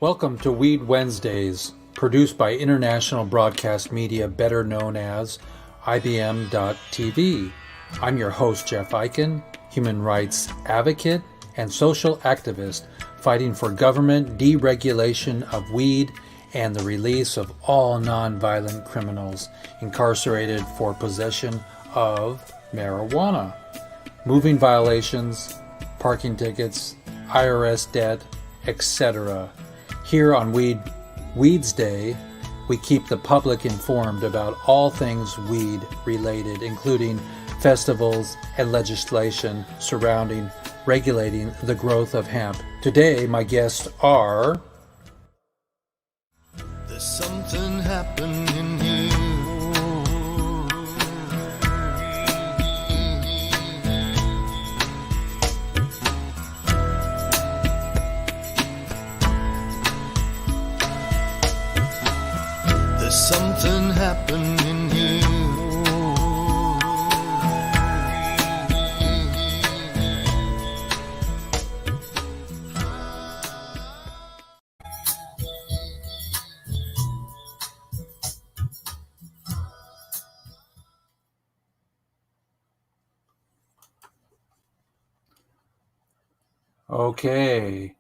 Welcome to Weed Wednesdays, produced by international broadcast media better known as IBM.tv. I'm your host, Jeff Eichen, human rights advocate and social activist fighting for government deregulation of weed and the release of all nonviolent criminals incarcerated for possession of marijuana, moving violations, parking tickets, IRS debt, etc. Here on Weeds Day, we keep the public informed about all things weed related, including festivals and legislation surrounding regulating the growth of hemp. Today, my guests are... There's something happening here. There's something happening here. Okay.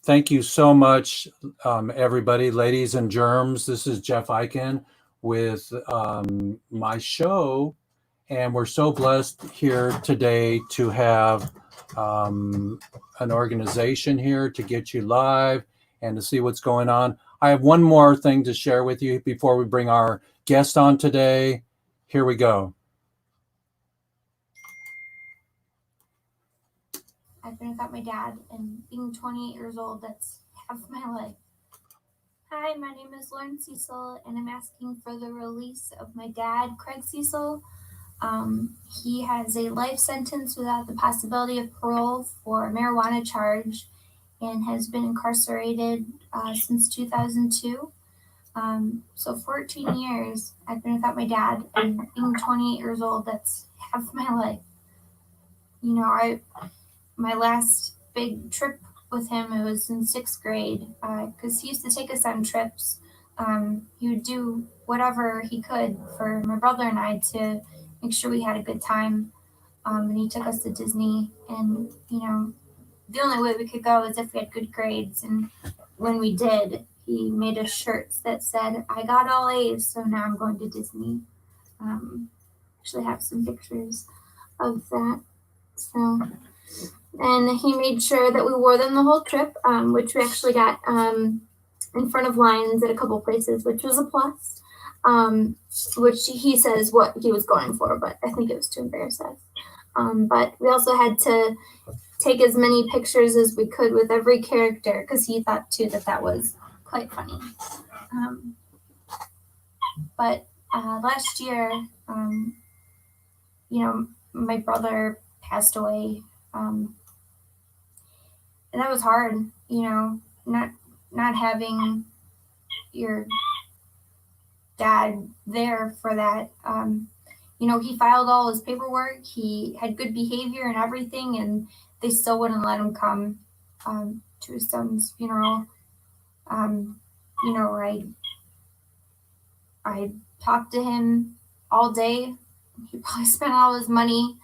Thank you so much, everybody, ladies and germs. This is Jeff Eichen with my show, and we're so blessed here today to have an organization here to get you live and to see what's going on. I have one more thing to share with you before we bring our guest on today. Here we go. I've been without my dad, and being 28 years old, that's half my life. Hi, my name is Lauren Cecil, and I'm asking for the release of my dad, Craig Cecil. He has a life sentence without the possibility of parole for a marijuana charge and has been incarcerated since 2002. So 14 years I've been without my dad, and being 28 years old, that's half my life. You know, my last big trip with him, it was in 6th grade, because he used to take us on trips. He would do whatever he could for my brother and I to make sure we had a good time. And he took us to Disney, and, you know, the only way we could go is if we had good grades. And when we did, he made us shirts that said, "I got all A's, so now I'm going to Disney." Actually have some pictures of that. So... And he made sure that we wore them the whole trip, which we actually got in front of lines at a couple places, which was a plus, which he says what he was going for, but I think it was to embarrass us. But we also had to take as many pictures as we could with every character, because he thought, too, that was quite funny. But last year, you know, my brother passed away. And that was hard, you know, not having your dad there for that. You know, he filed all his paperwork. He had good behavior and everything, and they still wouldn't let him come to his son's funeral. You know, I talked to him all day. He probably spent all his money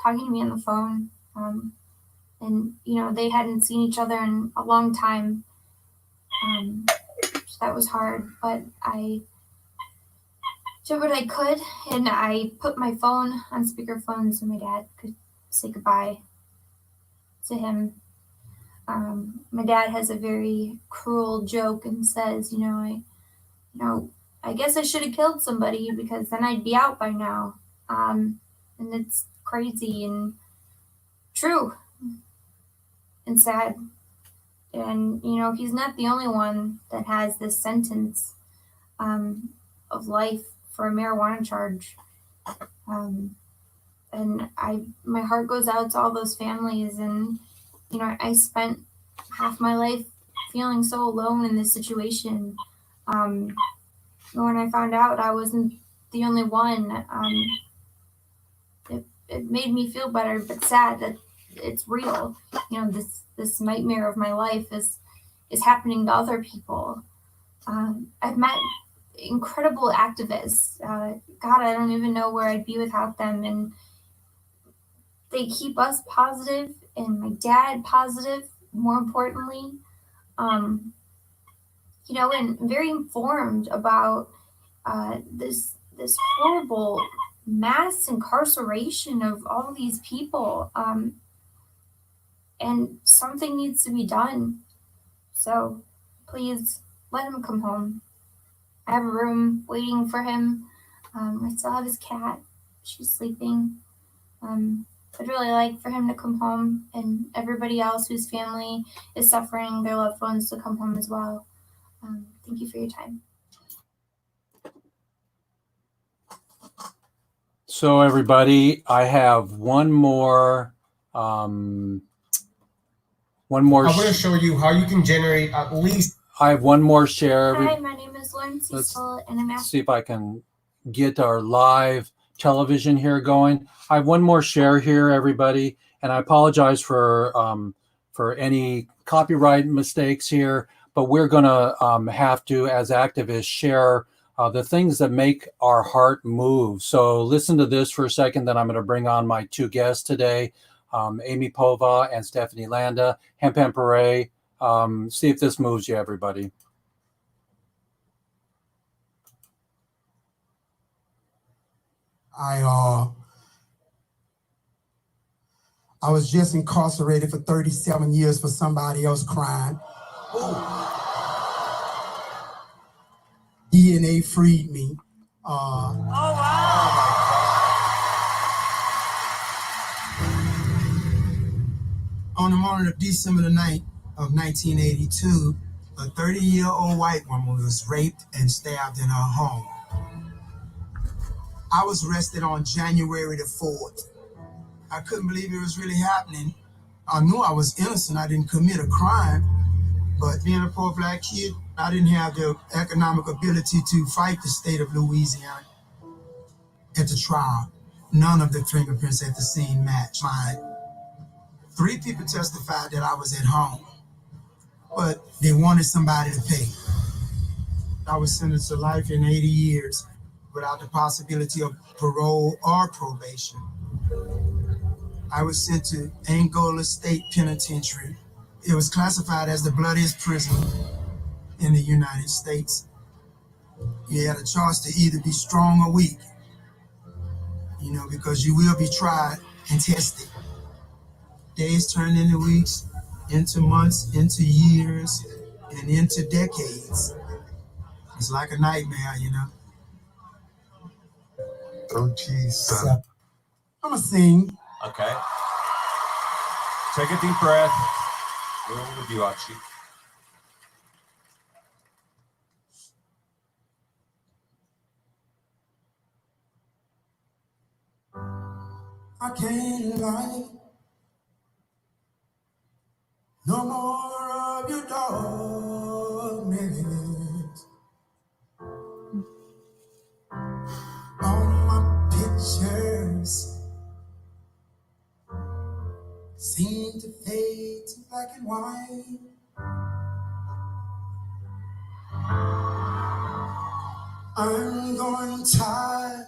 talking to me on the phone. And, you know, they hadn't seen each other in a long time. So that was hard. But I did what I could, and I put my phone on speakerphone so my dad could say goodbye to him. My dad has a very cruel joke and says, I guess I should have killed somebody because then I'd be out by now. And it's crazy and true. And sad. And, you know, he's not the only one that has this sentence of life for a marijuana charge. And my heart goes out to all those families. And, you know, I spent half my life feeling so alone in this situation. When I found out I wasn't the only one, it made me feel better, but sad that it's real. You know, this nightmare of my life is is happening to other people. I've met incredible activists. God, I don't even know where I'd be without them. And they keep us positive and my dad positive, more importantly. And very informed about this horrible mass incarceration of all these people. And something needs to be done. So please let him come home. I have a room waiting for him. I still have his cat. She's sleeping. I'd really like for him to come home and everybody else whose family is suffering their loved ones to come home as well. Thank you for your time. So everybody, I have one more. I want to show you how you can generate at least. I have one more share. Hi, my name is Lauren Cecil, and I'm see if I can get our live television here going. I have one more share here, everybody, and I apologize for any copyright mistakes here, but we're going to have to, as activists, share the things that make our heart move. So listen to this for a second, then I'm going to bring on my two guests today, Amy Pova and Stephanie Landa. Hempen Pere. See if this moves you, everybody. I was just incarcerated for 37 years for somebody else's crime. DNA freed me. Oh, wow. On the morning of December the 9th of 1982, a 30-year-old white woman was raped and stabbed in her home. I was arrested on January the 4th. I couldn't believe it was really happening. I knew I was innocent. I didn't commit a crime. But being a poor black kid, I didn't have the economic ability to fight the state of Louisiana. At the trial, none of the fingerprints at the scene matched mine. 3 people testified that I was at home, but they wanted somebody to pay. I was sentenced to life in 80 years without the possibility of parole or probation. I was sent to Angola State Penitentiary. It was classified as the bloodiest prison in the United States. You had a choice to either be strong or weak, because you will be tried and tested. Days turned into weeks, into months, into years, and into decades. It's like a nightmare, 37. I'm gonna sing. Okay. Take a deep breath. We're with you, Archie. I can't lie. No more of your dogmas. All my pictures seem to fade to black and white. I'm going tired,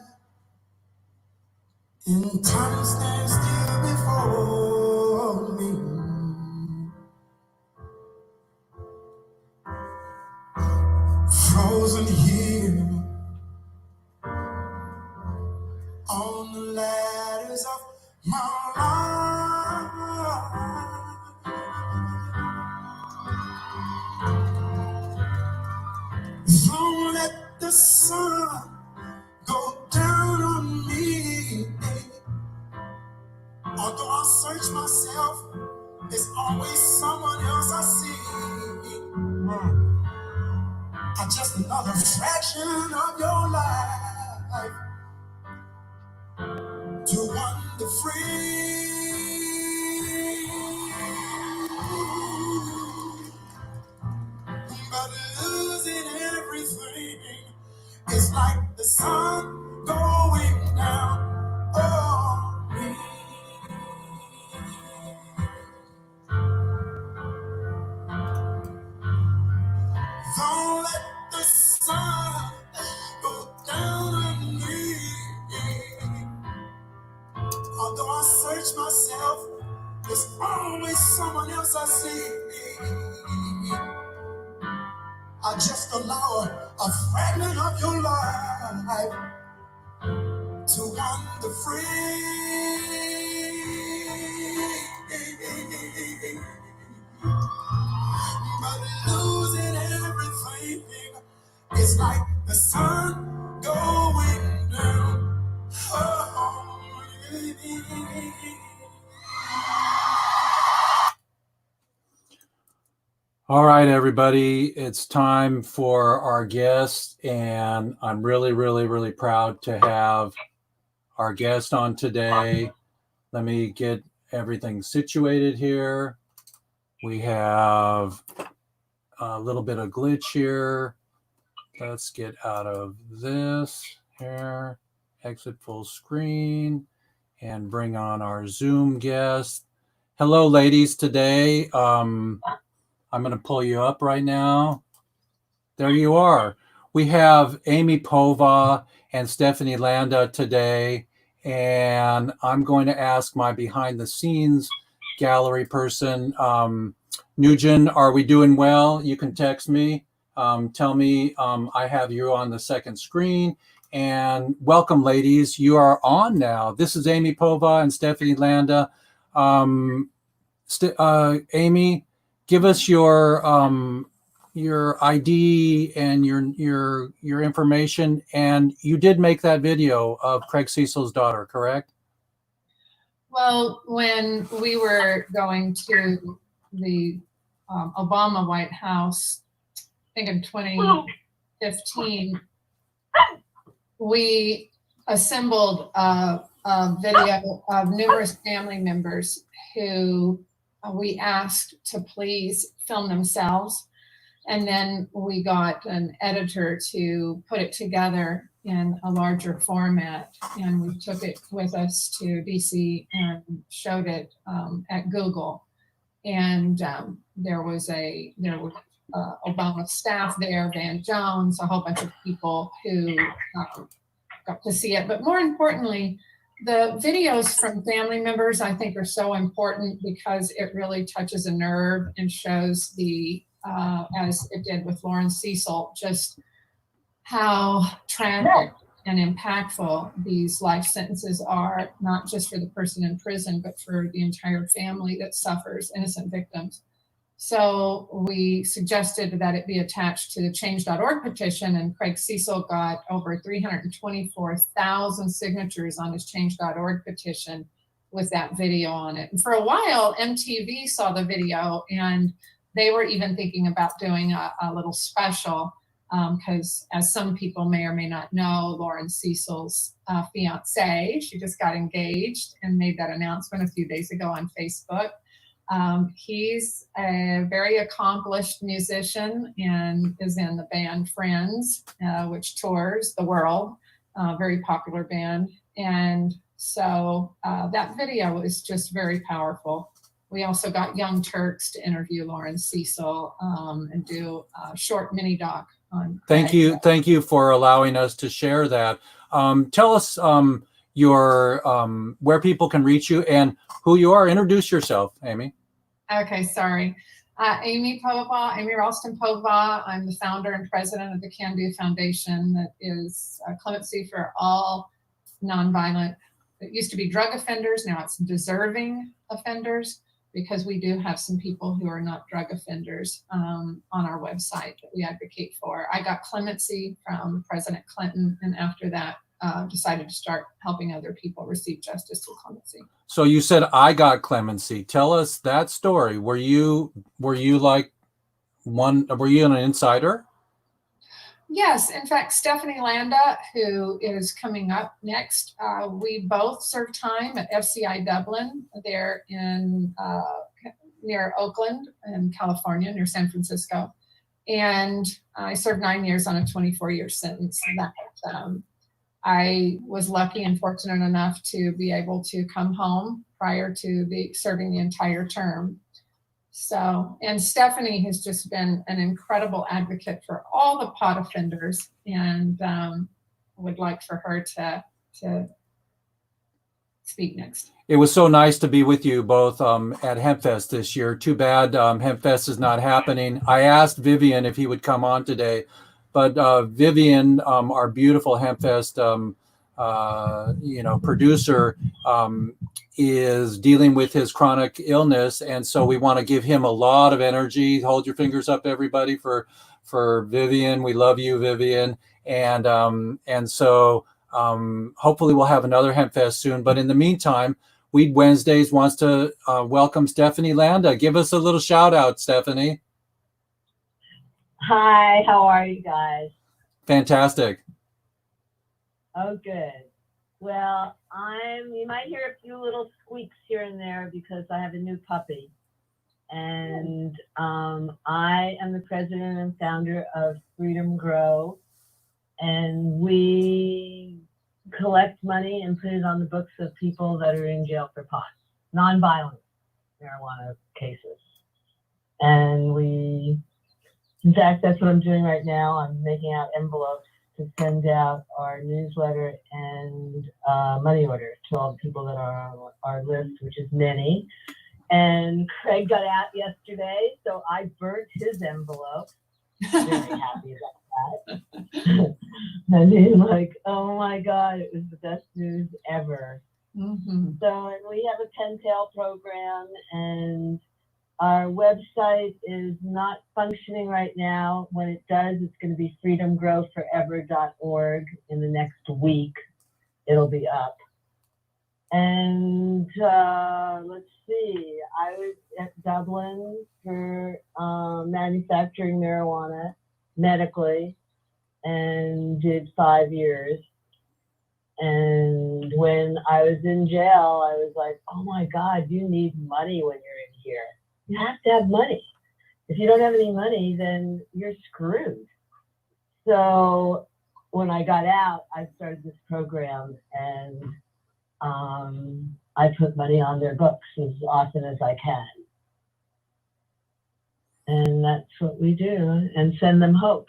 and time stands still before me. Frozen here on the ladders of my life. Don't let the sun go down on me. Although I search myself, there's always someone else I see. I'm just another fraction of your life to wander free. But losing everything is like the sun going down on me. There's always someone else I see. I just allow a fragment of your life to wander free. But losing everything is like the sun going down. Oh, All right, everybody, it's time for our guest, and I'm really, really, really proud to have our guest on today. Let me get everything situated here. We have a little bit of glitch here. Let's get out of this here, exit full screen, and bring on our Zoom guest. Hello, ladies, today. I'm going to pull you up right now. There you are. We have Amy Pova and Stephanie Landa today, and I'm going to ask my behind-the-scenes gallery person, Nugent, are we doing well? You can text me. Tell me I have you on the second screen. And welcome, ladies. You are on now. This is Amy Pova and Stephanie Landa. Amy, give us your ID and your information. And you did make that video of Craig Cecil's daughter, correct? Well, when we were going to the Obama White House, I think in 2015, we assembled a video of numerous family members who we asked to please film themselves. And then we got an editor to put it together in a larger format. And we took it with us to DC and showed it at Google. And there was Obama staff there, Van Jones, a whole bunch of people who got to see it. But more importantly, the videos from family members, I think, are so important because it really touches a nerve and shows the, as it did with Lauren Cecil, just how tragic and impactful these life sentences are, not just for the person in prison, but for the entire family that suffers, innocent victims. So we suggested that it be attached to the change.org petition, and Craig Cecil got over 324,000 signatures on his change.org petition with that video on it. And for a while, MTV saw the video, and they were even thinking about doing a little special because, as some people may or may not know, Lauren Cecil's fiance, she just got engaged and made that announcement a few days ago on Facebook. He's a very accomplished musician and is in the band Friends, which tours the world, very popular band. And so that video is just very powerful. We also got Young Turks to interview Lauren Cecil and do a short mini doc on Craig. Thank you for allowing us to share that. Tell us where people can reach you and who you are. Introduce yourself, Amy. Okay, sorry. Amy Pova, Amy Ralston Pova. I'm the founder and president of the Can Do Foundation, that is clemency for all nonviolent, it used to be drug offenders, now it's deserving offenders, because we do have some people who are not drug offenders on our website that we advocate for. I got clemency from President Clinton, and after that, decided to start helping other people receive justice through clemency. So you said I got clemency. Tell us that story. Were you like were you an insider? Yes, in fact, Stephanie Landa, who is coming up next, we both served time at FCI Dublin there in near Oakland in California, near San Francisco. And I served 9 years on a 24-year sentence. That I was lucky and fortunate enough to be able to come home prior to serving the entire term. So, and Stephanie has just been an incredible advocate for all the pot offenders, and would like for her to speak next. It was so nice to be with you both at HempFest this year. Too bad HempFest is not happening. I asked Vivian if he would come on today, but Vivian, our beautiful HempFest producer, is dealing with his chronic illness, and so we want to give him a lot of energy. Hold your fingers up, everybody, for Vivian. We love you, Vivian, and so hopefully we'll have another HempFest soon. But in the meantime, Weed Wednesdays wants to welcome Stephanie Landa. Give us a little shout out, Stephanie. Hi, how are you guys? Fantastic. Oh, good. Well, you might hear a few little squeaks here and there because I have a new puppy. And I am the president and founder of Freedom Grow. And we collect money and put it on the books of people that are in jail for pot, nonviolent marijuana cases. And in fact, that's what I'm doing right now. I'm making out envelopes to send out our newsletter and money order to all the people that are on our list, which is many. And Craig got out yesterday, so I burnt his envelope. Very happy about that. And he's like, oh my God, it was the best news ever. Mm-hmm. So, and we have a pen pal program, and our website is not functioning right now. When it does, it's going to be freedomgrowforever.org. In the next week, it'll be up. And let's see, I was at Dublin for manufacturing marijuana medically and did 5 years. And when I was in jail, I was like, oh my God, you need money when you're in here. You have to have money. If you don't have any money, then you're screwed. So when I got out, I started this program, and I put money on their books as often as I can. And that's what we do, and send them hope,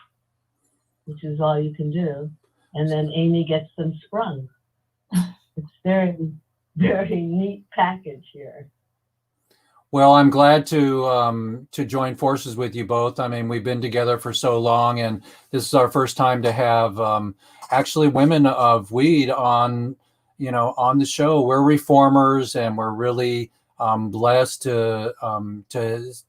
which is all you can do. And then Amy gets them sprung. It's very, very neat package here. Well, I'm glad to join forces with you both. I mean, we've been together for so long, and this is our first time to have actually women of weed on the show. We're reformers, and we're really blessed to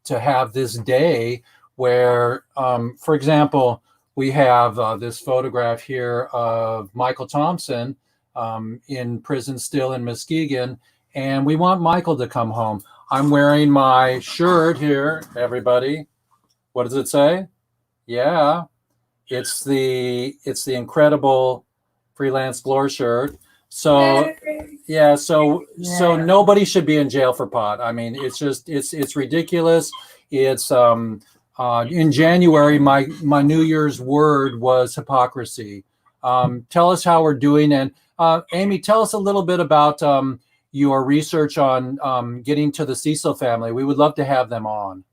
have this day where, for example, we have this photograph here of Michael Thompson in prison still in Muskegon, and we want Michael to come home. I'm wearing my shirt here, everybody. What does it say? Yeah, it's the incredible Freelance Glory shirt. So yeah, so nobody should be in jail for pot. I mean, it's just it's ridiculous. It's in January, my New Year's word was hypocrisy. Tell us how we're doing, and Amy, tell us a little bit about your research on getting to the Cecil family. We would love to have them on.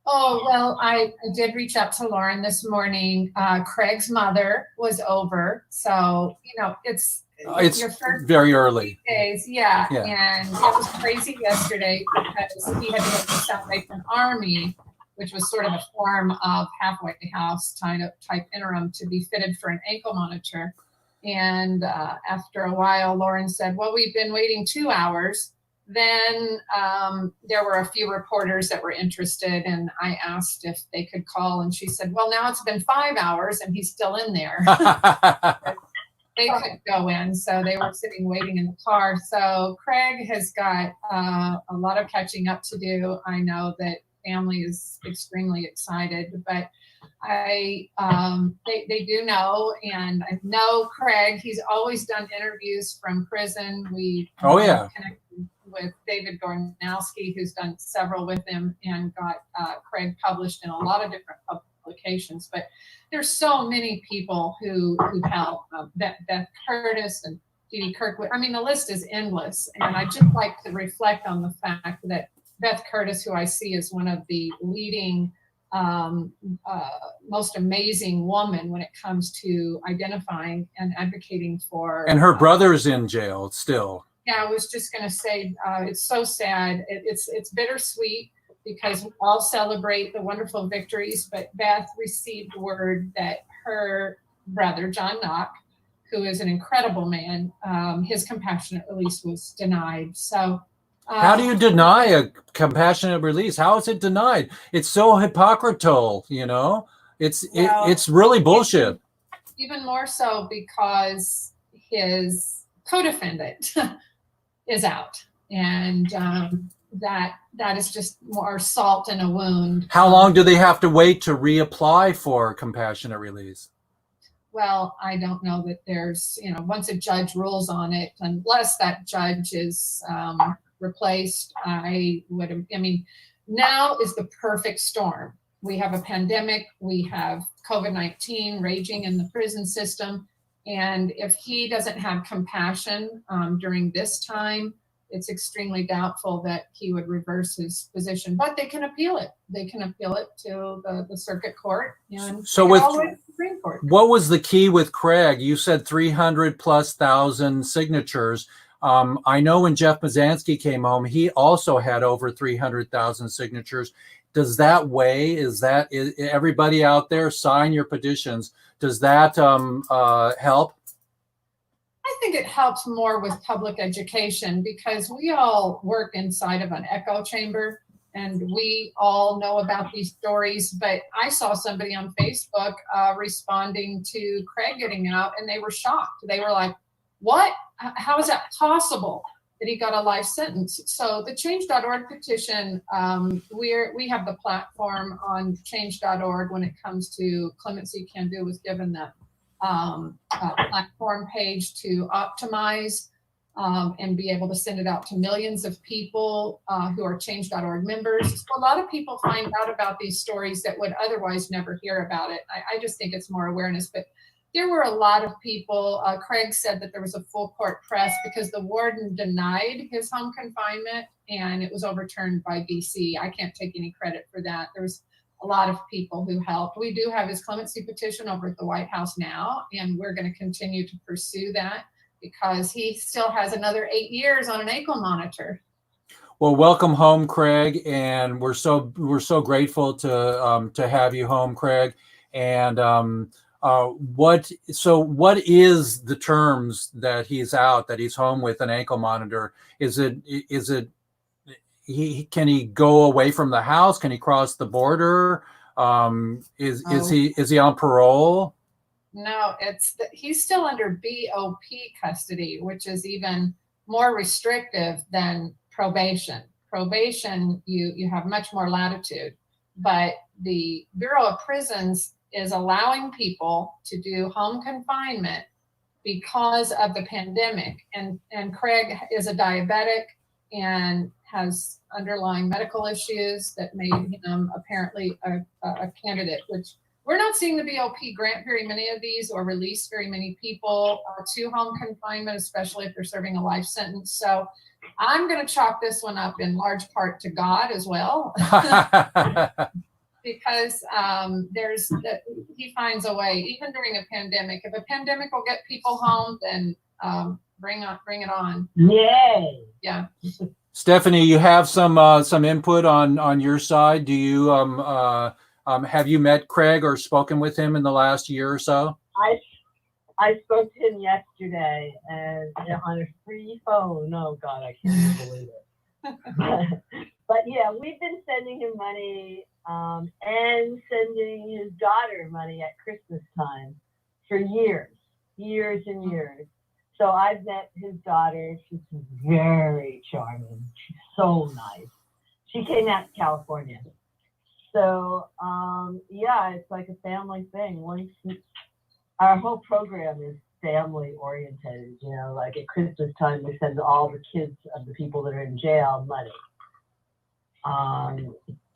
Oh, well, I did reach out to Lauren this morning. Craig's mother was over. So, it's your first very early days. Yeah. And it was crazy yesterday because he had to go to the Salvation Army, which was sort of a form of halfway house type interim to be fitted for an ankle monitor. And after a while, Lauren said, well, we've been waiting 2 hours. Then there were a few reporters that were interested, and I asked if they could call, and she said, well, now it's been 5 hours and he's still in there. They couldn't go in, so they were sitting waiting in the car. So Craig has got a lot of catching up to do. I know that family is extremely excited, but they do know, and I know Craig. He's always done interviews from prison. We connected with David Gornowski, who's done several with him, and got Craig published in a lot of different publications. But there's so many people who help. Beth Curtis and Dee Dee Kirkwood. I mean, the list is endless, and I just like to reflect on the fact that Beth Curtis, who I see as one of the leading, most amazing woman when it comes to identifying and advocating for. And her brother's in jail still. Yeah, I was just going to say, it's so sad. It's bittersweet because we all celebrate the wonderful victories, but Beth received word that her brother, John Knock, who is an incredible man, his compassionate release was denied. So how do you deny a compassionate release? How is it denied? It's so hypocritical, you know? It's really bullshit. Even more so because his co-defendant is out, and that is just more salt in a wound. How long do they have to wait to reapply for compassionate release? Well, I don't know that there's, once a judge rules on it, unless that judge is replaced, now is the perfect storm. We have a pandemic, we have COVID-19 raging in the prison system, and if he doesn't have compassion during this time, it's extremely doubtful that he would reverse his position. But they can appeal it. They can appeal it to the circuit court and so with the Supreme Court. What was the key with Craig? You said 300,000+ signatures. I know when Jeff Mazansky came home, he also had over 300,000 signatures. Does that weigh? Is everybody out there, sign your petitions? Does that help? I think it helps more with public education because we all work inside of an echo chamber and we all know about these stories. But I saw somebody on Facebook responding to Craig getting out, and they were shocked. They were like, what? How is that possible that he got a life sentence? So the change.org petition, we have the platform on change.org when it comes to Clemency Can Do was given the platform page to optimize and be able to send it out to millions of people who are change.org members. So a lot of people find out about these stories that would otherwise never hear about it. I just think it's more awareness, but there were a lot of people. Craig said that there was a full court press because the warden denied his home confinement and it was overturned by DC. I can't take any credit for that. There was a lot of people who helped. We do have his clemency petition over at the White House now, and we're going to continue to pursue that because he still has another 8 years on an ankle monitor. Well, welcome home, Craig, and we're so grateful to have you home, Craig. And what is the terms that he's out, that he's home with an ankle monitor? Is it can he go away from the house? Can he cross the border? Is he on parole? No, he's still under BOP custody, which is even more restrictive than probation. Probation, you have much more latitude, but the Bureau of Prisons is allowing people to do home confinement because of the pandemic. And Craig is a diabetic and has underlying medical issues that made him apparently a candidate, which we're not seeing the BOP grant very many of these or release very many people to home confinement, especially if they're serving a life sentence. So I'm going to chalk this one up in large part to God as well. Because he finds a way, even during a pandemic. If a pandemic will get people home, then bring it on. Yay! Yeah. Stephanie, you have some input on your side. Do you have you met Craig or spoken with him in the last year or so? I spoke to him yesterday and on a free phone. Oh God, I can't believe it. But yeah, we've been sending him money and sending his daughter money at Christmas time for years and years. So I've met his daughter. She's very charming. She's so nice. She came out to California. So yeah, it's like a family thing. Our whole program is family oriented. Like at Christmas time, we send all the kids of the people that are in jail money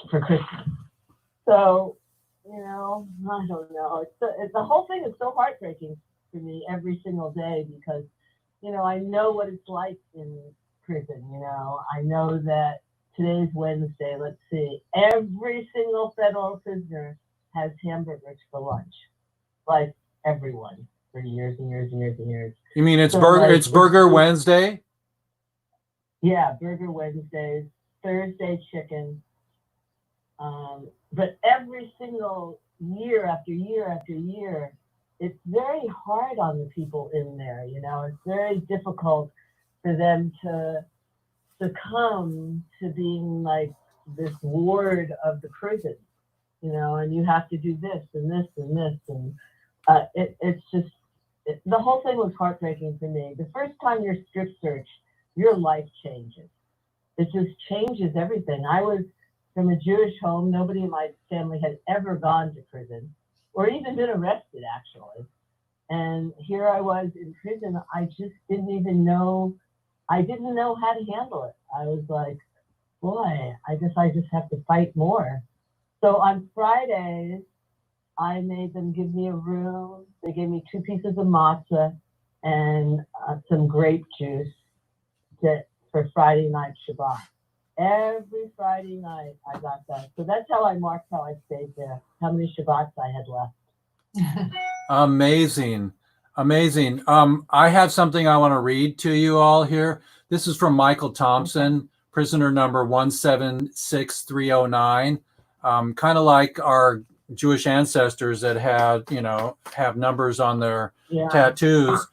for Christmas. So, I don't know. The whole thing is so heartbreaking for me every single day because, I know what it's like in prison. I know that today's Wednesday. Let's see. Every single federal prisoner has hamburgers for lunch. Like everyone for years and years and years and years. You mean it's Burger Wednesday? Yeah, Burger Wednesdays, Thursday chicken. But every single year after year after year, it's very hard on the people in there. You know, it's very difficult for them to succumb to being like this ward of the prison, you know, and you have to do this and this and this. And it's just, the whole thing was heartbreaking for me. The first time you're strip searched, your life changes. It just changes everything. I was from a Jewish home. Nobody in my family had ever gone to prison or even been arrested, actually. And here I was in prison. I just didn't even know. I didn't know how to handle it. I was like, boy, I just have to fight more. So on Fridays, I made them give me a room. They gave me 2 pieces of matzah and some grape juice for Friday night Shabbat. Every Friday night I got that. So that's how I marked how I stayed there, how many Shabbats I had left. Amazing. Amazing. I have something I want to read to you all here. This is from Michael Thompson, prisoner number 176309. Kind of like our Jewish ancestors that had, you know, have numbers on their tattoos.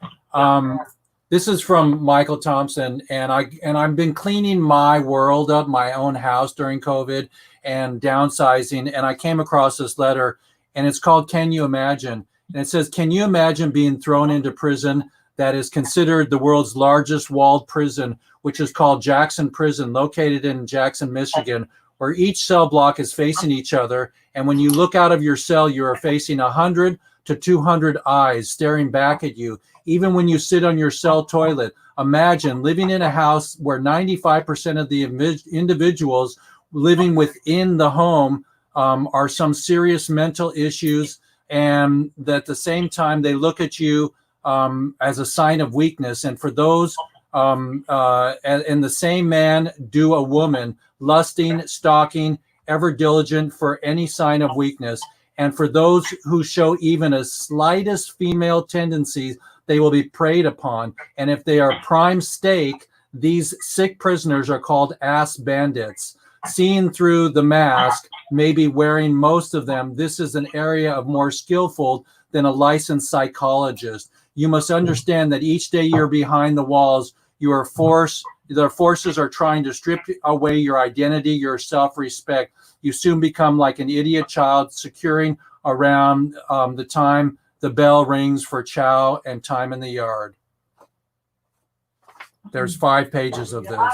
This is from Michael Thompson, and I've been cleaning my world up, my own house during COVID and downsizing, and I came across this letter, and it's called "Can You Imagine?" And it says, "Can you imagine being thrown into prison that is considered the world's largest walled prison, which is called Jackson Prison, located in Jackson, Michigan, where each cell block is facing each other, and when you look out of your cell, you are facing 100 to 200 eyes staring back at you. Even when you sit on your cell toilet, imagine living in a house where 95% of the individuals living within the home are some serious mental issues, and that at the same time they look at you as a sign of weakness. And for those and the same man do a woman, lusting, stalking, ever diligent for any sign of weakness. And for those who show even a slightest female tendencies, they will be preyed upon. And if they are prime stake, these sick prisoners are called ass bandits. Seen through the mask, maybe wearing most of them, this is an area of more skillful than a licensed psychologist. You must understand that each day you're behind the walls, the forces are trying to strip away your identity, your self-respect. You soon become like an idiot child securing around the time the bell rings for chow and time in the yard. There's 5 pages of this.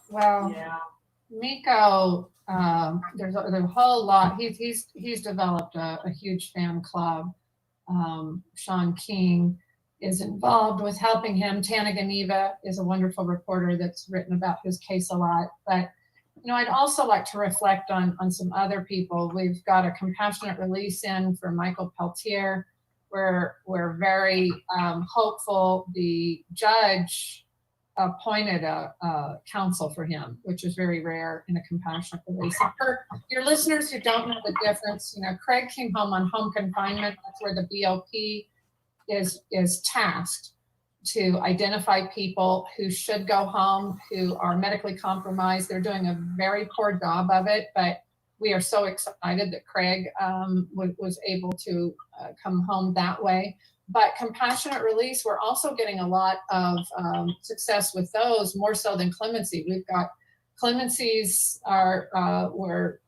Well, Miko, there's a whole lot. He's developed a huge fan club. Sean King is involved with helping him. Tana Geneva is a wonderful reporter that's written about his case a lot. But you know, I'd also like to reflect on some other people. We've got a compassionate release in for Michael Peltier. We're very hopeful. The judge appointed a counsel for him, which is very rare in a compassionate release. For your listeners who don't know the difference, you know, Craig came home on home confinement. That's where the BOP is tasked to identify people who should go home, who are medically compromised. They're doing a very poor job of it, but we are so excited that Craig was able to come home that way. But compassionate release, we're also getting a lot of success with those, more so than clemency. We've got clemencies were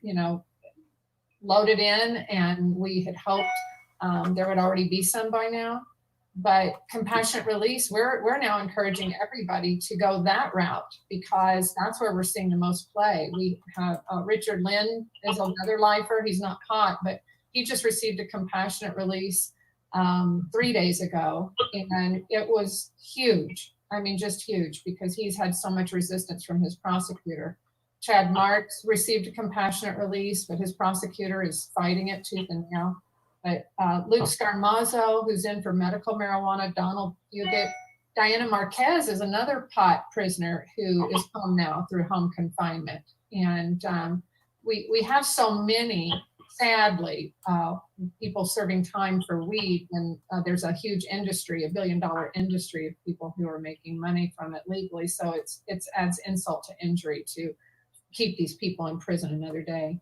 you know, loaded in, and we had hoped there would already be some by now. But compassionate release, we're now encouraging everybody to go that route, because that's where we're seeing the most play. We have Richard Lynn is another lifer. He's not caught, but he just received a compassionate release 3 days ago, and it was huge. I mean, just huge, because he's had so much resistance from his prosecutor. Chad Marks received a compassionate release, but his prosecutor is fighting it tooth and nail. But Luke Scarmazzo, who's in for medical marijuana, Donald Fugit, Diana Marquez is another pot prisoner who is home now through home confinement. And we have so many sadly, people serving time for weed, and there's a huge industry, $1 billion industry of people who are making money from it legally. So it's adds insult to injury to keep these people in prison another day.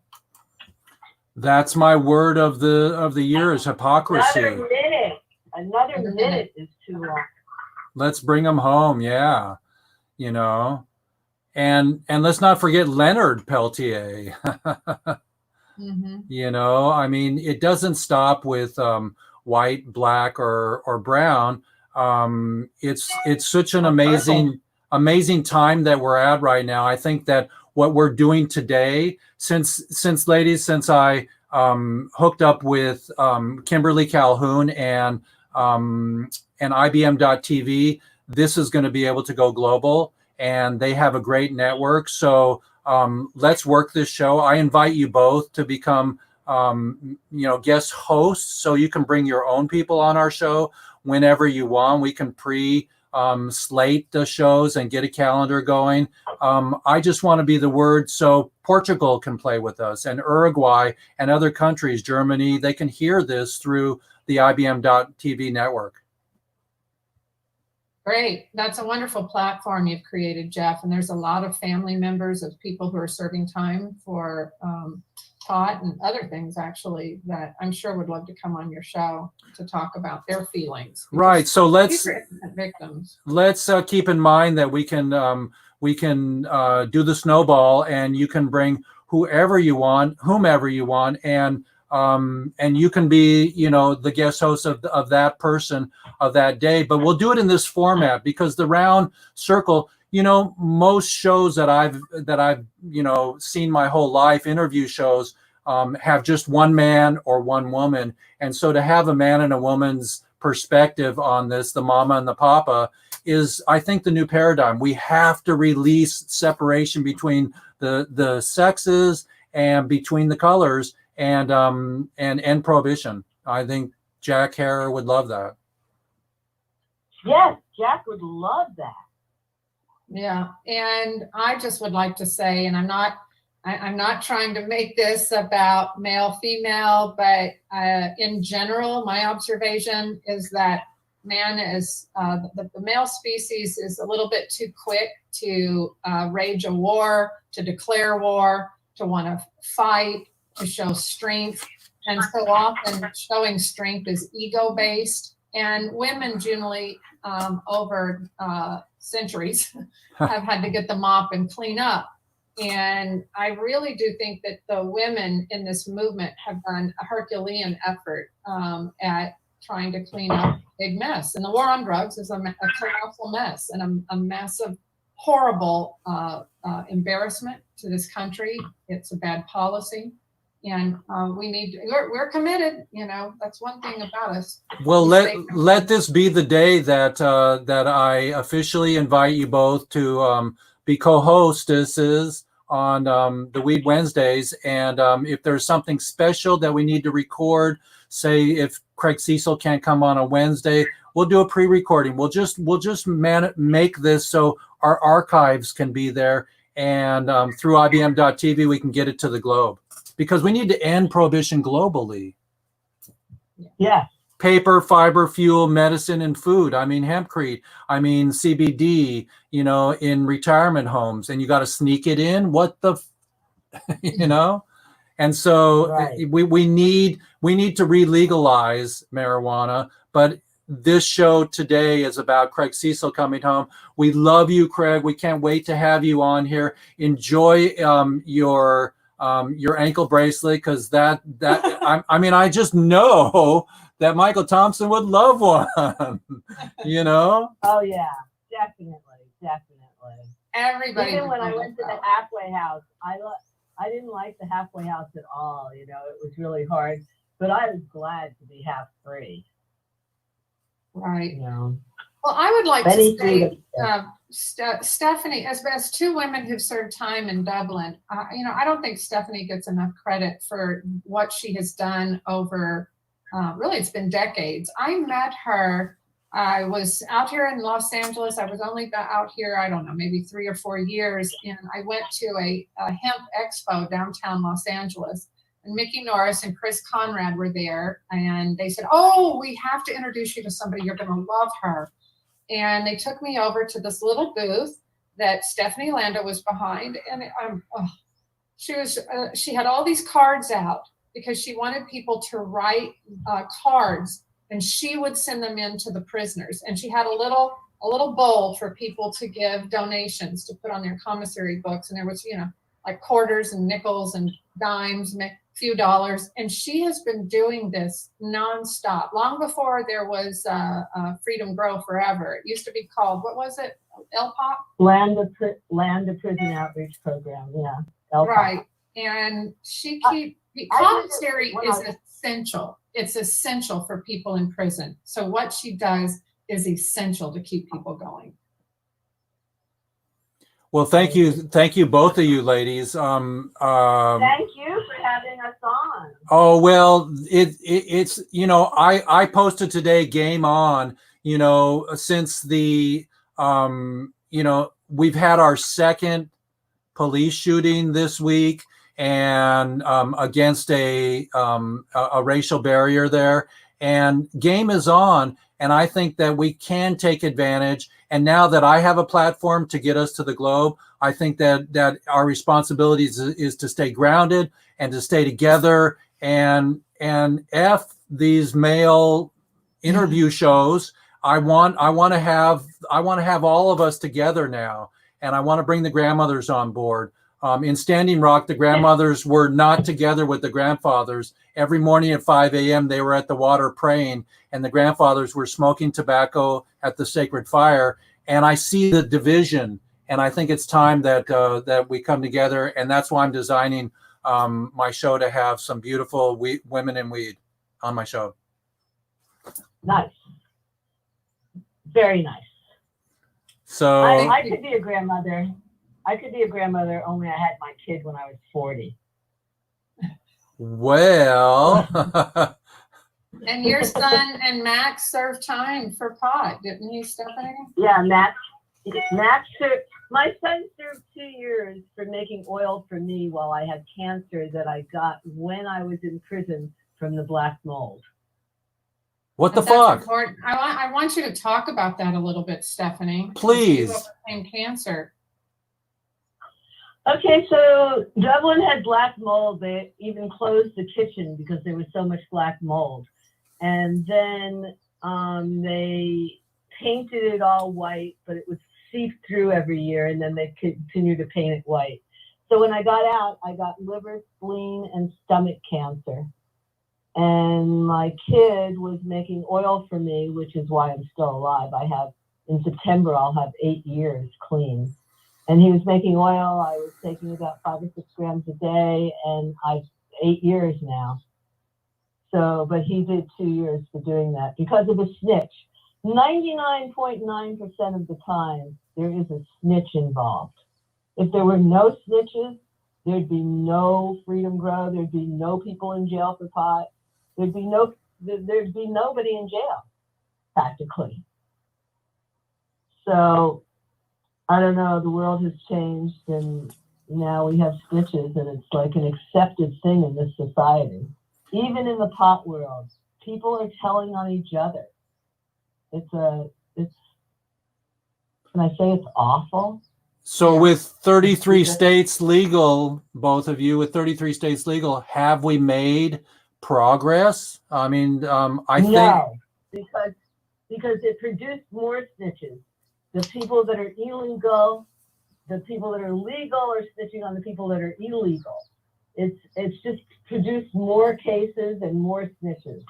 That's my word of the year is hypocrisy. Another minute is too long. Let's bring them home. Yeah. You know, and let's not forget Leonard Peltier. You know, I mean, it doesn't stop with white, black, or brown. It's such an amazing time that we're at right now. I think that what we're doing today, since I hooked up with Kimberly Calhoun and IBM.tv, this is going to be able to go global, and they have a great network. So let's work this show. I invite you both to become, guest hosts, so you can bring your own people on our show whenever you want. We can slate the shows and get a calendar going. I just want to be the word so Portugal can play with us, and Uruguay and other countries, Germany, they can hear this through the IBM.tv network. Great. That's a wonderful platform you've created, Jeff. And there's a lot of family members of people who are serving time for pot and other things, actually, that I'm sure would love to come on your show to talk about their feelings. Right. So let's keep in mind that we can do the snowball, and you can bring whomever you want, and you can be, the guest host of that person of that day. But we'll do it in this format, because the round circle, most shows that I've seen my whole life, interview shows, have just one man or one woman. And so to have a man and a woman's perspective on this, the mama and the papa, is, I think, the new paradigm. We have to release separation between the sexes and between the colors, and end prohibition. I think Jack Herer would love that. Yes, Jack would love that. Yeah, and I just would like to say, and I'm not trying to make this about male, female, but in general, my observation is that man is, the male species is a little bit too quick to rage a war, to declare war, to want to fight, to show strength. And so often showing strength is ego-based, and women generally over centuries have had to get the mop and clean up. And I really do think that the women in this movement have done a Herculean effort at trying to clean up a big mess. And the war on drugs is a colossal mess, and a massive, horrible embarrassment to this country. It's a bad policy. And we're committed, that's one thing about us. Well, let this be the day that I officially invite you both to be co-hostesses on the Weed Wednesdays. And if there's something special that we need to record, say if Craig Cecil can't come on a Wednesday, we'll do a pre-recording. We'll just make this so our archives can be there, and through IBM.tv we can get it to the globe, because we need to end prohibition globally. Yeah. Paper, fiber, fuel, medicine, and food. I mean, hempcrete. I mean, CBD, in retirement homes, and you got to sneak it in. What the, And so right. we need to re-legalize marijuana. But this show today is about Craig Cecil coming home. We love you, Craig. We can't wait to have you on here. Enjoy your ankle bracelet, because that I just know that Michael Thompson would love one. Oh yeah, definitely. Everybody. Even when I went to the halfway house, I didn't like the halfway house at all. It was really hard, but I was glad to be half free. Right. Well, I would like to say, Stephanie, as two women who've served time in Dublin, I don't think Stephanie gets enough credit for what she has done over, really, it's been decades. I met her, I was out here in Los Angeles. I was only out here, I don't know, maybe 3 or 4 years. And I went to a hemp expo downtown Los Angeles. and Mickey Norris and Chris Conrad were there, and they said, "Oh, we have to introduce you to somebody. You're going to love her." And they took me over to this little booth that Stephanie Landa was behind, and she had all these cards out because she wanted people to write cards, and she would send them in to the prisoners. And she had a little bowl for people to give donations to put on their commissary books, and there was, like quarters and nickels and dimes, a few dollars. And she has been doing this nonstop, long before there was Freedom Grow Forever. It used to be called, what was it? LPOP? Land of Prison Outreach Program, yeah. LPOP. Right. And commissary is essential. It's essential for people in prison. So what she does is essential to keep people going. Well, thank you, both of you ladies. Thank you for having us on. Oh well, it's I posted today, game on. Since the we've had our second police shooting this week, and against a racial barrier there, and game is on. And I think that we can take advantage. And now that I have a platform to get us to the globe, I think that our responsibility is to stay grounded and to stay together, and F these male interview shows. I want to have all of us together now, and I want to bring the grandmothers on board. In Standing Rock, the grandmothers were not together with the grandfathers. Every morning at 5 a.m. they were at the water praying, and the grandfathers were smoking tobacco at the sacred fire. And I see the division, and I think it's time that we come together. And that's why I'm designing my show to have some beautiful women in weed on my show. Nice. Very nice. So I could be a grandmother. Only I had my kid when I was 40. Well, and your son and Max served time for pot, didn't he, Stephanie? Yeah, Max served. My son served 2 years for making oil for me while I had cancer that I got when I was in prison from the black mold. What the fuck? Important. I want you to talk about that a little bit, Stephanie. Please. You overcame cancer. Okay, so Dublin had black mold. They even closed the kitchen because there was so much black mold. And then they painted it all white, but it would seep through every year, and then they continued to paint it white. So when I got out, I got liver, spleen, and stomach cancer. And my kid was making oil for me, which is why I'm still alive. In September, I'll have 8 years clean. And he was making oil. I was taking about 5 or 6 grams a day, and I've 8 years now. So, but he did 2 years for doing that because of a snitch. 99.9% of the time, there is a snitch involved. If there were no snitches, there'd be no Freedom Grow. There'd be no people in jail for pot. There'd be nobody in jail, practically. So, I don't know, the world has changed, and now we have snitches, and it's like an accepted thing in this society. Even in the pot world, people are telling on each other. Can I say it's awful? So with 33 states legal, both of you, with 33 states legal, have we made progress? I mean, I think... No, because it produced more snitches. The people that are illegal, the people that are legal are snitching on the people that are illegal. It's just produced more cases and more snitches.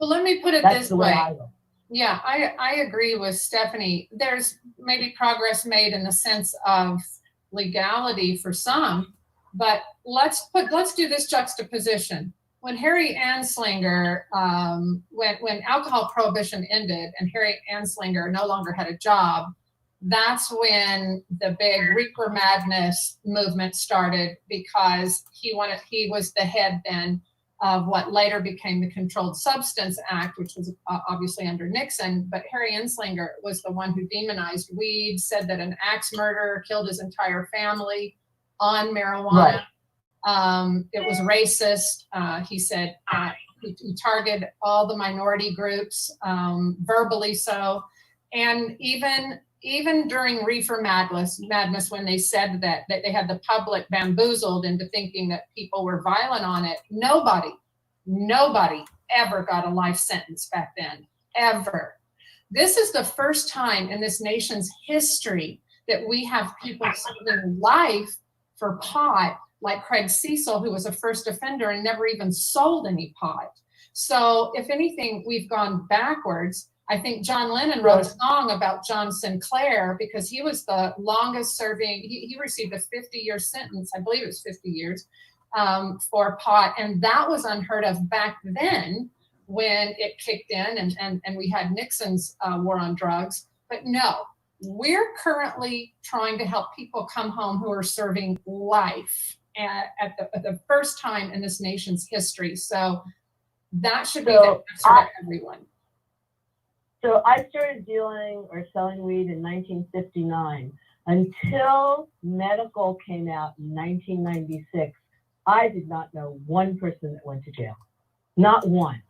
Well, let me put it That's this the way way. I look. Yeah, I agree with Stephanie. There's maybe progress made in the sense of legality for some, but let's do this juxtaposition. When Harry Anslinger, when alcohol prohibition ended and Harry Anslinger no longer had a job, that's when the big Reaper Madness movement started, because he was the head then of what later became the Controlled Substance Act, which was obviously under Nixon. But Harry Anslinger was the one who demonized weed, said that an axe murderer killed his entire family on marijuana. It was racist. He said he targeted all the minority groups, verbally so. And even during Reefer Madness, when they said that they had the public bamboozled into thinking that people were violent on it, nobody ever got a life sentence back then, ever. This is the first time in this nation's history that we have people serving life for pot, like Craig Cecil, who was a first offender and never even sold any pot. So if anything, we've gone backwards. I think John Lennon wrote a song about John Sinclair because he was the longest serving, he received a 50-year sentence, I believe it was 50 years, for pot. And that was unheard of back then when it kicked in and we had Nixon's war on drugs. But no, we're currently trying to help people come home who are serving life at the first time in this nation's history. So that should be the answer to everyone. So I started dealing or selling weed in 1959. Until medical came out in 1996, I did not know one person that went to jail. Not one.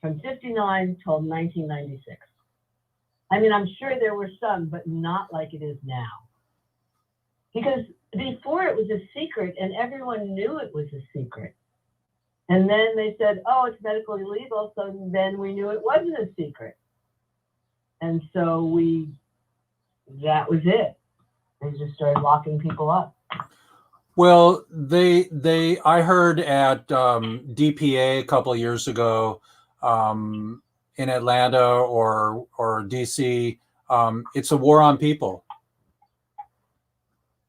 From 59 till 1996. I mean, I'm sure there were some, but not like it is now. Because before it was a secret and everyone knew it was a secret. And then they said, oh, it's medically illegal. So then we knew it wasn't a secret. And so that was it. They just started locking people up. Well, I heard at DPA a couple of years ago in Atlanta or DC, it's a war on people.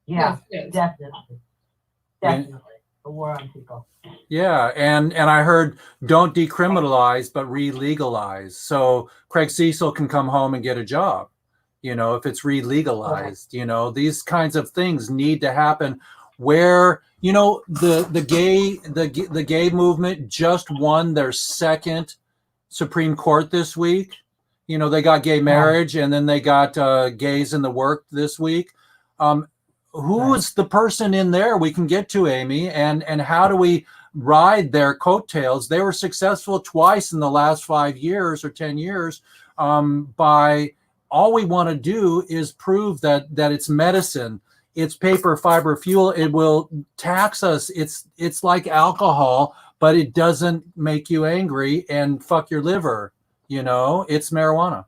Yeah, definitely. Definitely. A war on people. Yeah, and I heard don't decriminalize, but re-legalize. So Craig Cecil can come home and get a job, if it's re-legalized. Right. These kinds of things need to happen where, the gay movement just won their second Supreme Court this week. They got gay marriage and then they got gays in the work this week. Who is the person in there we can get to, Amy, and how do we ride their coattails? They were successful twice in the last 5 years or 10 years by all we want to do is prove that it's medicine, it's paper, fiber, fuel. It will tax us. It's like alcohol, but it doesn't make you angry and fuck your liver. It's marijuana.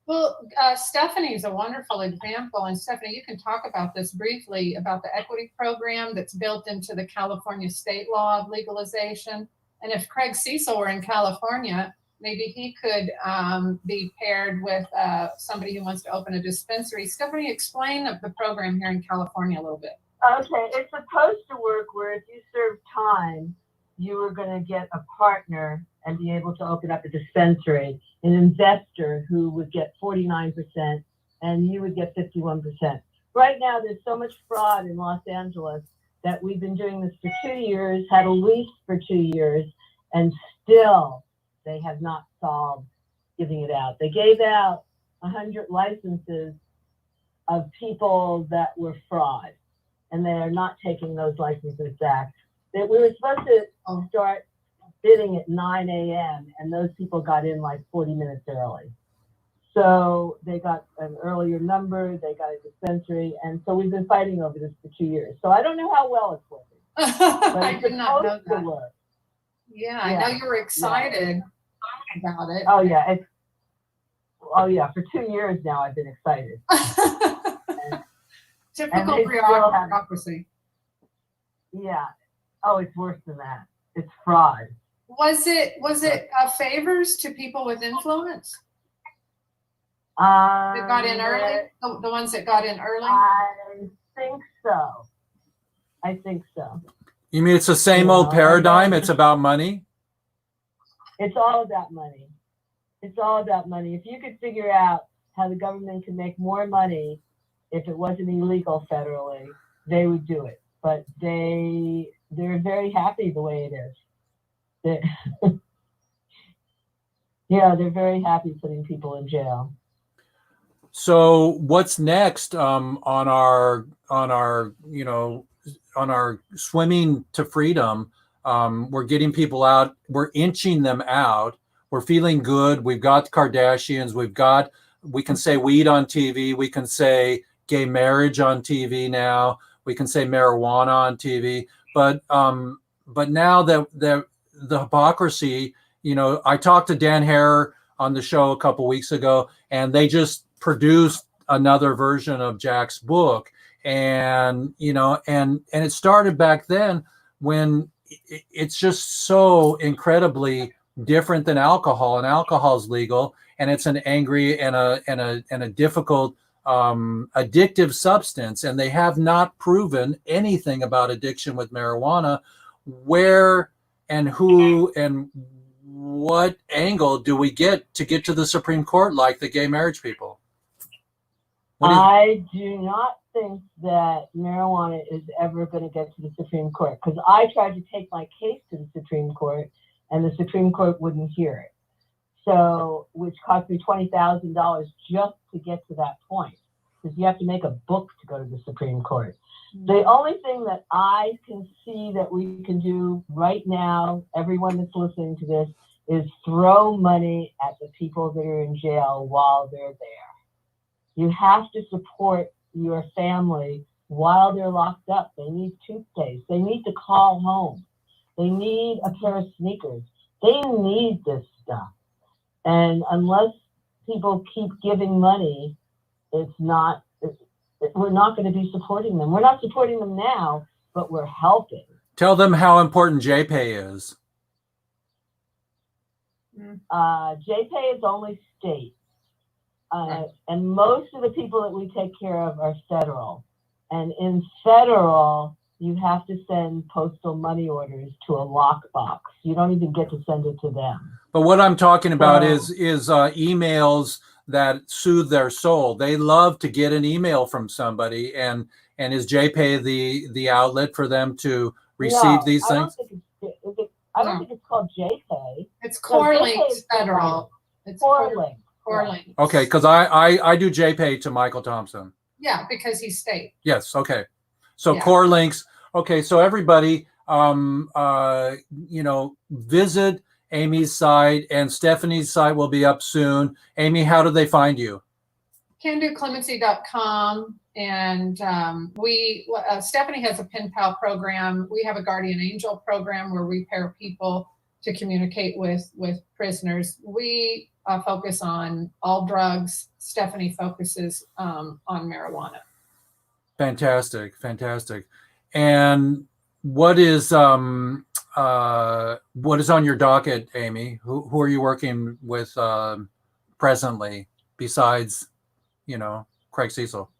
Well, Stephanie is a wonderful example. And Stephanie, you can talk about this briefly, about the equity program that's built into the California state law of legalization. And if Craig Cecil were in California, maybe he could be paired with somebody who wants to open a dispensary. Stephanie, explain the program here in California a little bit. Okay, it's supposed to work where if you serve time, you were going to get a partner and be able to open up a dispensary, an investor who would get 49% and you would get 51%. Right now, there's so much fraud in Los Angeles that we've been doing this for 2 years, had a lease for 2 years, and still they have not solved giving it out. They gave out 100 licenses of people that were fraud, and they are not taking those licenses back. We were supposed to start bidding at 9 a.m. and those people got in like 40 minutes early. So they got an earlier number, they got a dispensary, and so we've been fighting over this for 2 years. So I don't know how well it's working. But I did not know that. Work. Yeah, I know you were excited about it. Oh yeah, for 2 years now I've been excited. Typical bureaucracy. Yeah. Oh, it's worse than that. It's fraud. Was it favors to people with influence? That got in early? The ones that got in early? I think so. You mean it's the same old paradigm? It's about money? It's all about money. It's all about money. If you could figure out how the government could make more money if it wasn't illegal federally, they would do it. But they're very happy the way it is. They're very happy putting people in jail. So what's next on our swimming to freedom. We're getting people out. We're inching them out. We're feeling good. We've got the Kardashians. We can say weed on TV. We can say gay marriage on TV now. We can say marijuana on TV. But now that the hypocrisy, I talked to Dan Hare on the show a couple weeks ago, and they just produced another version of Jack's book. And, and it started back then when it's just so incredibly different than alcohol, and alcohol's legal, and it's an angry and a difficult addictive substance, and they have not proven anything about addiction with marijuana. Where and who and what angle do we get to the Supreme Court like the gay marriage people? I do not think that marijuana is ever going to get to the Supreme Court, because I tried to take my case to the Supreme Court and the Supreme Court wouldn't hear it. So, which cost me $20,000 just to get to that point, because you have to make a book to go to the Supreme Court. The only thing that I can see that we can do right now, everyone that's listening to this, is throw money at the people that are in jail while they're there. You have to support your family while they're locked up. They need toothpaste. They need to call home. They need a pair of sneakers. They need this stuff. And unless people keep giving money, we're not going to be supporting them. We're not supporting them now, but we're helping. Tell them how important JPay is. JPay is only state. And most of the people that we take care of are federal. And in federal, you have to send postal money orders to a lockbox. You don't even get to send it to them. But what I'm talking about is emails that soothe their soul. They love to get an email from somebody, and is JPay the outlet for them to receive these things? I don't think it's called JPay. It's CoreLinks Federal. It's CoreLinks. CoreLinks. Okay, because I do JPay to Michael Thompson. Yeah, because he's state. Yes. Okay. So Yeah. CoreLinks. Okay. So everybody, visit Amy's site, and Stephanie's site will be up soon. Amy, how do they find you? CanDoClemency.com. And Stephanie has a pen pal program. We have a guardian angel program where we pair people to communicate with prisoners. We focus on all drugs. Stephanie focuses on marijuana. Fantastic. And what is on your docket, Amy? Who are you working with presently besides, Craig Cecil?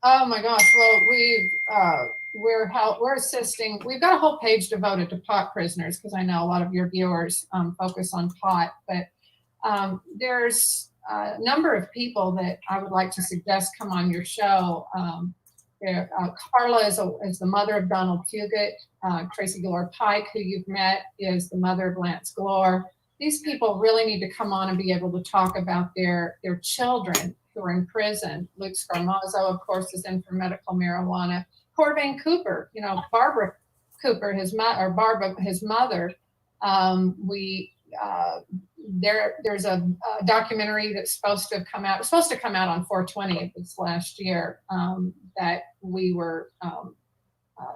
Oh my gosh! Well, we're assisting. We've got a whole page devoted to pot prisoners, because I know a lot of your viewers focus on pot, but there's a number of people that I would like to suggest come on your show. Carla is the mother of Donald Puget. Tracy Glore Pike, who you've met, is the mother of Lance Glore. These people really need to come on and be able to talk about their children who are in prison. Luke Scarmazzo, of course, is in for medical marijuana. Corvain Cooper, Barbara Cooper, his mother. There's a documentary that's supposed to come out. It's supposed to come out on 4/20 of this last year that we were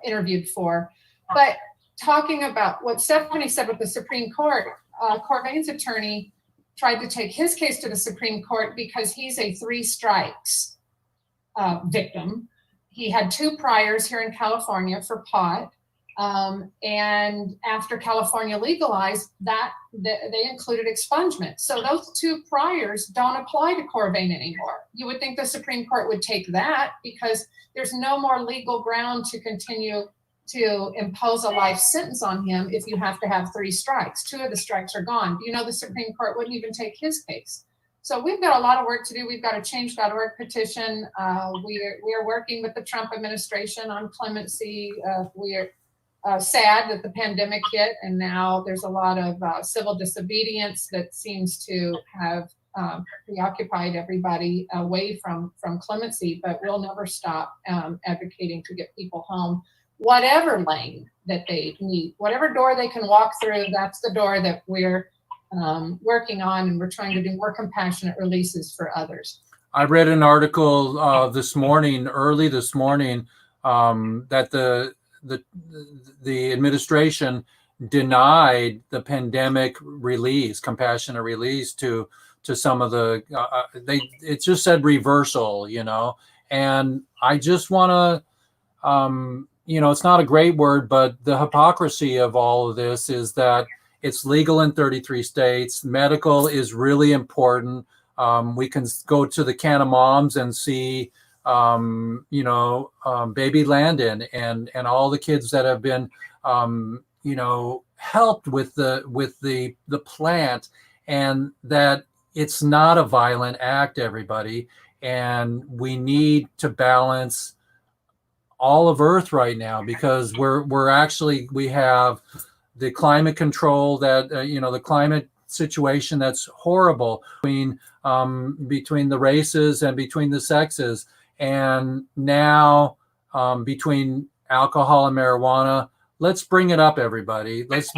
interviewed for. But talking about what Stephanie said with the Supreme Court, Corvain's attorney tried to take his case to the Supreme Court because he's a 3 strikes victim. He had 2 priors here in California for pot. And after California legalized that, they included expungement. So those 2 priors don't apply to Corvain anymore. You would think the Supreme Court would take that, because there's no more legal ground to continue to impose a life sentence on him if you have to have 3 strikes. 2 of the strikes are gone. The Supreme Court wouldn't even take his case. So we've got a lot of work to do. We've got a change.org petition. We are working with the Trump administration on clemency. We are sad that the pandemic hit, and now there's a lot of civil disobedience that seems to have preoccupied everybody away from clemency, but we'll never stop advocating to get people home. whatever lane that they need, whatever door they can walk through. That's the door that we're working on, and we're trying to do more compassionate releases for others. I read an article early this morning, that the administration denied the pandemic release, compassionate release to some of the. It just said reversal, and I just want to, it's not a great word, but the hypocrisy of all of this is that it's legal in 33 states. Medical is really important. We can go to the can of moms and see, baby Landon and all the kids that have been, helped with the plant, and that it's not a violent act, everybody. And we need to balance all of Earth right now, because we have the climate control that, the climate situation that's horrible between the races and between the sexes, and now between alcohol and marijuana. Let's bring it up, everybody. Let's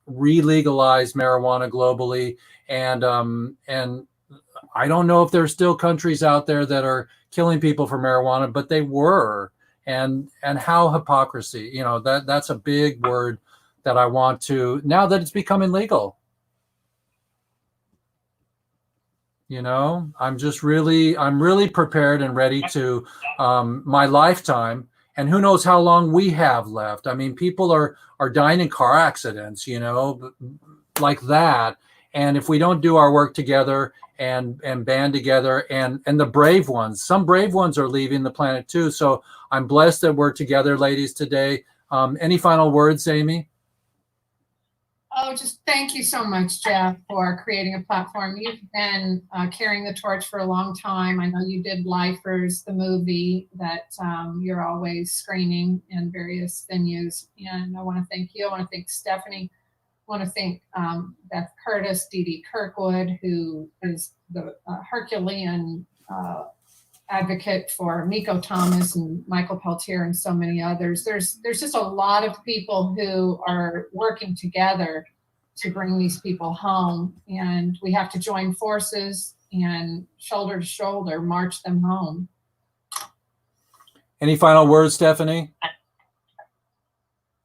re-legalize marijuana globally, and I don't know if there's still countries out there that are killing people for marijuana, but they were, and how hypocrisy. That's a big word that I want to, now that it's becoming legal. I'm really prepared and ready to my lifetime, and who knows how long we have left. I mean, people are dying in car accidents, like that. And if we don't do our work together and band together, and the brave ones, some brave ones are leaving the planet too. So I'm blessed that we're together, ladies, today. Any final words, Amy? Oh, just thank you so much, Jeff, for creating a platform. You've been carrying the torch for a long time. I know you did Lifers, the movie that you're always screening in various venues. And I want to thank you. I want to thank Stephanie. I want to thank Beth Curtis, Dee Dee Kirkwood, who is the Herculean advocate for Miko Thomas and Michael Peltier and so many others. There's just a lot of people who are working together to bring these people home, and we have to join forces and shoulder to shoulder march them home. Any final words, Stephanie?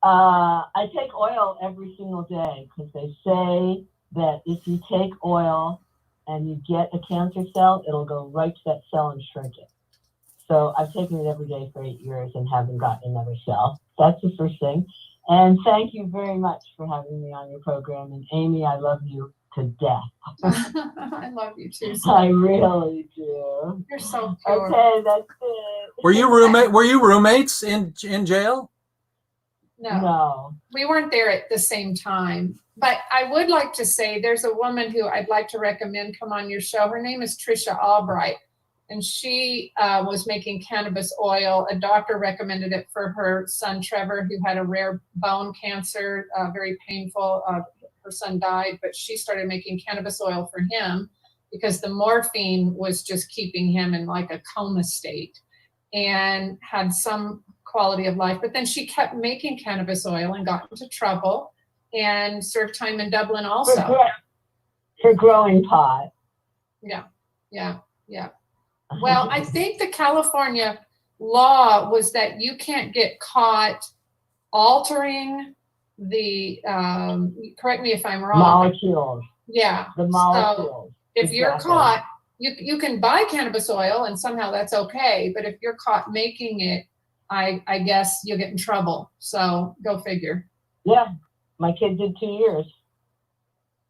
I take oil every single day, because they say that if you take oil and you get a cancer cell, it'll go right to that cell and shrink it. So I've taken it every day for 8 years and haven't gotten another cell. That's the first thing. And thank you very much for having me on your program. And Amy, I love you to death. I love you too. So I really do. You're so pure. Okay, that's it. Were you roommates in jail? No, we weren't there at the same time. But I would like to say there's a woman who I'd like to recommend come on your show. Her name is Trisha Albright, and she was making cannabis oil. A doctor recommended it for her son, Trevor, who had a rare bone cancer, very painful. Her son died, but she started making cannabis oil for him because the morphine was just keeping him in like a coma state, and had some quality of life. But then she kept making cannabis oil and got into trouble and served time in Dublin also. For growing pot. Yeah. Well, I think the California law was that you can't get caught altering the, correct me if I'm wrong. Molecules. Yeah. The molecules. So if you're caught, you can buy cannabis oil and somehow that's okay. But if you're caught making it, I guess you'll get in trouble. So go figure. Yeah. My kid did 2 years.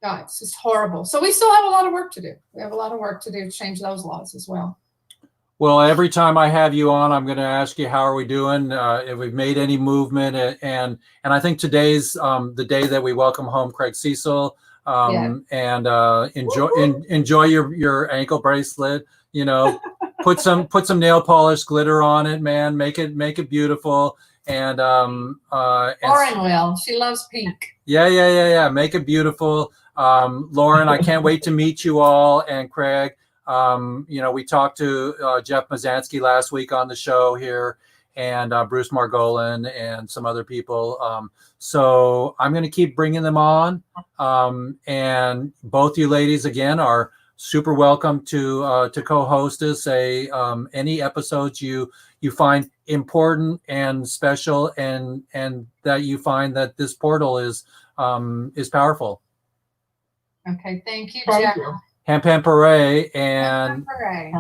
God, it's just horrible. So we still have a lot of work to do. We have a lot of work to do to change those laws as well. Well, every time I have you on, I'm going to ask you, how are we doing? If we've made any movement, and I think today's the day that we welcome home Craig Cecil, and enjoy your ankle bracelet. Put some nail polish glitter on it, man. Make it beautiful. And Lauren will. She loves pink. Yeah. Make it beautiful. Lauren, I can't wait to meet you all. And Craig, we talked to Jeff Mazansky last week on the show here, and Bruce Margolin and some other people. So I'm going to keep bringing them on. And both you ladies, again, are super welcome to co-host us. Any episodes you find important and special, and that you find that this portal is powerful. Okay, thank you, Thank Jeff. you. Ham Pam Parade, and Hooray.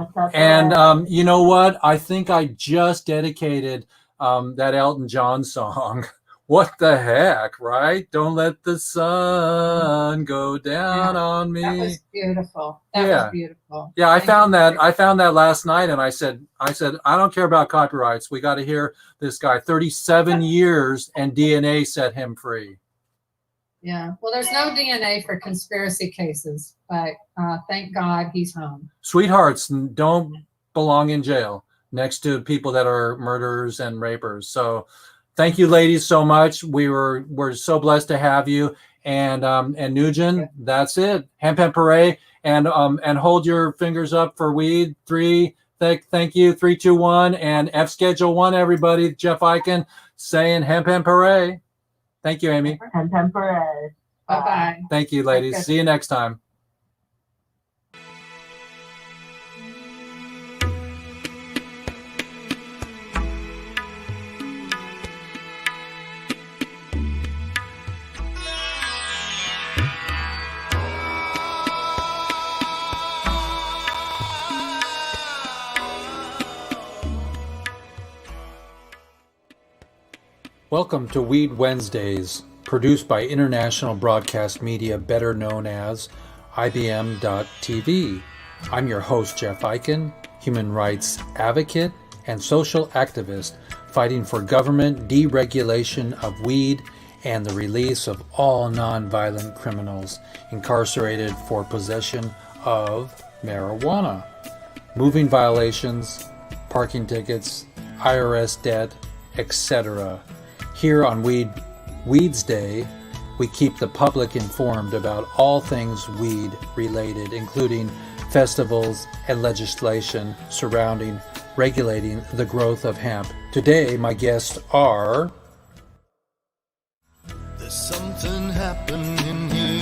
you know what? I think I just dedicated that Elton John song. What the heck, right? Don't let the sun go down on me. That was beautiful. That was beautiful. Yeah, I Thank found you. that. I found that last night, and I said, I don't care about copyrights. We got to hear this guy. 37 years, and DNA set him free. Yeah. Well, there's no DNA for conspiracy cases, but thank God he's home. Sweethearts don't belong in jail next to people that are murderers and rapers. So, thank you, ladies, so much. We're so blessed to have you. And Nugent, that's it. Ham Pam Parade, and hold your fingers up for weed. 3. Thank you. 3, 2, 1, and F Schedule 1. Everybody, Jeff Eichen saying Ham Pam Parade. Thank you, Amy. Contemporary. Bye-bye. Thank you, ladies. Okay. See you next time. Welcome to Weed Wednesdays, produced by International Broadcast Media, better known as IBM.tv. I'm your host, Jeff Eichen, human rights advocate and social activist fighting for government deregulation of weed and the release of all nonviolent criminals incarcerated for possession of marijuana, moving violations, parking tickets, IRS debt, etc. Here on Weeds Day, we keep the public informed about all things weed related, including festivals and legislation surrounding regulating the growth of hemp. Today, my guests are... There's something happening here.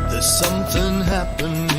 There's something happening